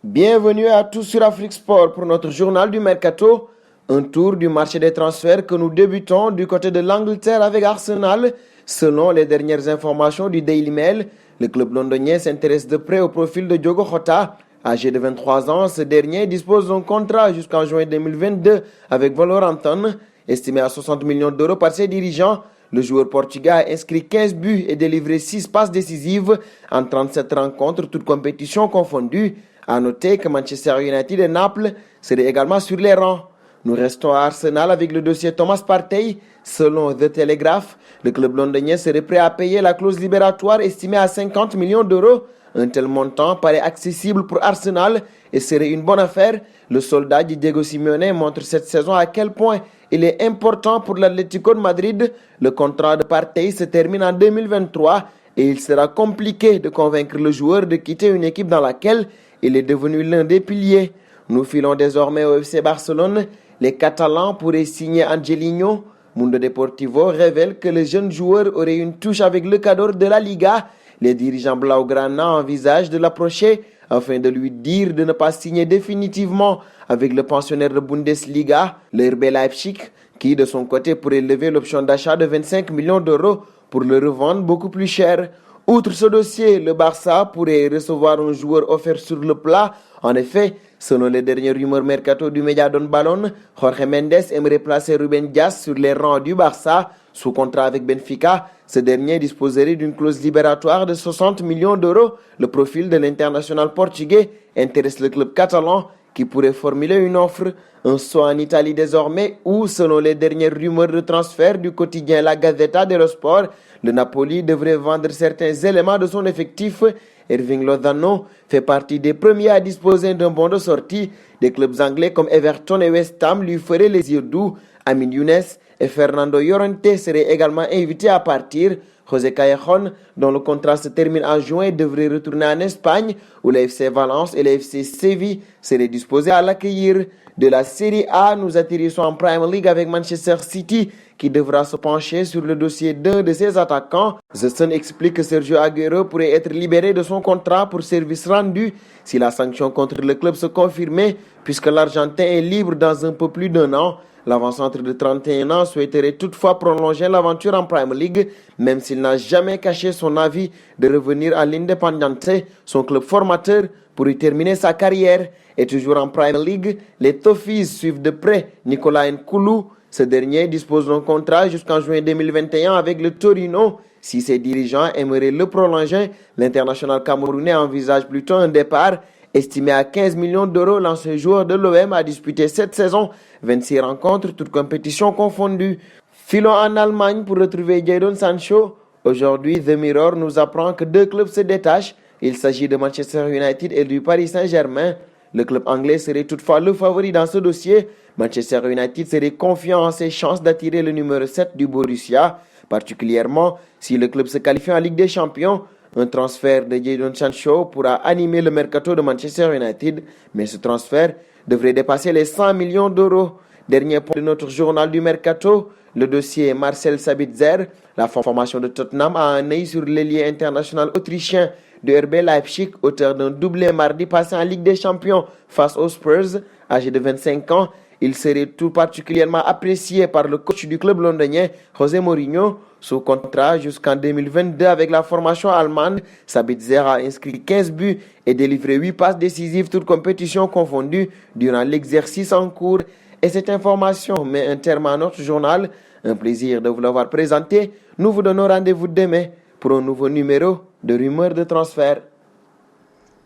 Bienvenue à tous sur Afrique Sport pour notre journal du Mercato. Un tour du marché des transferts que nous débutons du côté de l'Angleterre avec Arsenal. Selon les dernières informations du Daily Mail, le club londonien s'intéresse de près au profil de Diogo Jota. Âgé de 23 ans, ce dernier dispose d'un contrat jusqu'en juin 2022 avec Wolverhampton. Estimé à 60 millions d'euros par ses dirigeants, le joueur portugais a inscrit 15 buts et délivré 6 passes décisives en 37 rencontres, toutes compétitions confondues. À noter que Manchester United et Naples seraient également sur les rangs. Nous restons à Arsenal avec le dossier Thomas Partey. Selon The Telegraph, le club londonien serait prêt à payer la clause libératoire estimée à 50 millions d'euros. Un tel montant paraît accessible pour Arsenal et serait une bonne affaire. Le soldat de Diego Simeone montre cette saison à quel point il est important pour l'Atlético de Madrid. Le contrat de Partey se termine en 2023 et il sera compliqué de convaincre le joueur de quitter une équipe dans laquelle il est devenu l'un des piliers. Nous filons désormais au FC Barcelone. Les Catalans pourraient signer Angelino. Mundo Deportivo révèle que le jeune joueur aurait une touche avec le cadre de la Liga. Les dirigeants blaugrana envisagent de l'approcher afin de lui dire de ne pas signer définitivement avec le pensionnaire de Bundesliga, le RB Leipzig, qui de son côté pourrait lever l'option d'achat de 25 millions d'euros pour le revendre beaucoup plus cher. Outre ce dossier, le Barça pourrait recevoir un joueur offert sur le plat. En effet, selon les dernières rumeurs mercato du média Don Balón, Jorge Mendes aimerait placer Ruben Dias sur les rangs du Barça. Sous contrat avec Benfica, ce dernier disposerait d'une clause libératoire de 60 millions d'euros. Le profil de l'international portugais intéresse le club catalan qui pourrait formuler une offre. Un saut en Italie désormais où, selon les dernières rumeurs de transfert du quotidien La Gazzetta dello Sport, le Napoli devrait vendre certains éléments de son effectif. Irving Lozano fait partie des premiers à disposer d'un bon de sortie. Des clubs anglais comme Everton et West Ham lui feraient les yeux doux. Amin Younes et Fernando Llorente seraient également invités à partir. José Callejon, dont le contrat se termine en juin, devrait retourner en Espagne, où le FC Valence et le FC Séville seraient disposés à l'accueillir. De la Série A, nous atterrissons en Premier League avec Manchester City, qui devra se pencher sur le dossier d'un de ses attaquants. The Sun explique que Sergio Aguero pourrait être libéré de son contrat pour service rendu si la sanction contre le club se confirmait, puisque l'Argentin est libre dans un peu plus d'un an. L'avant-centre de 31 ans souhaiterait toutefois prolonger l'aventure en Premier League, même s'il n'a jamais caché son avis de revenir à l'Independiente, son club formateur, pour y terminer sa carrière. Et toujours en Premier League, les Toffees suivent de près Nicolas Nkoulou. Ce dernier dispose d'un contrat jusqu'en juin 2021 avec le Torino. Si ses dirigeants aimeraient le prolonger, l'international camerounais envisage plutôt un départ. Estimé à 15 millions d'euros, l'ancien joueur de l'OM a disputé cette saison 26 rencontres, toutes compétitions confondues. Filons en Allemagne pour retrouver Jadon Sancho. Aujourd'hui, The Mirror nous apprend que deux clubs se détachent. Il s'agit de Manchester United et du Paris Saint-Germain. Le club anglais serait toutefois le favori dans ce dossier. Manchester United serait confiant en ses chances d'attirer le numéro 7 du Borussia, particulièrement si le club se qualifie en Ligue des Champions. Un transfert de Jadon Sancho pourra animer le mercato de Manchester United, mais ce transfert devrait dépasser les 100 millions d'euros. Dernier point de notre journal du mercato, le dossier Marcel Sabitzer. La formation de Tottenham a un œil sur l'ailier international autrichien de RB Leipzig, auteur d'un doublé mardi passé en Ligue des Champions face aux Spurs. Âgé de 25 ans, il serait tout particulièrement apprécié par le coach du club londonien, José Mourinho. Sous contrat jusqu'en 2022 avec la formation allemande, Sabitzer a inscrit 15 buts et délivré 8 passes décisives, toutes compétitions confondues, durant l'exercice en cours. Et cette information met un terme à notre journal. Un plaisir de vous l'avoir présenté. Nous vous donnons rendez-vous demain pour un nouveau numéro de Rumeurs de transfert.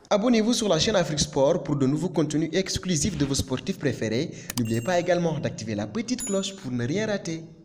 Abonnez-vous sur la chaîne Afrique Sport pour de nouveaux contenus exclusifs de vos sportifs préférés. N'oubliez pas également d'activer la petite cloche pour ne rien rater.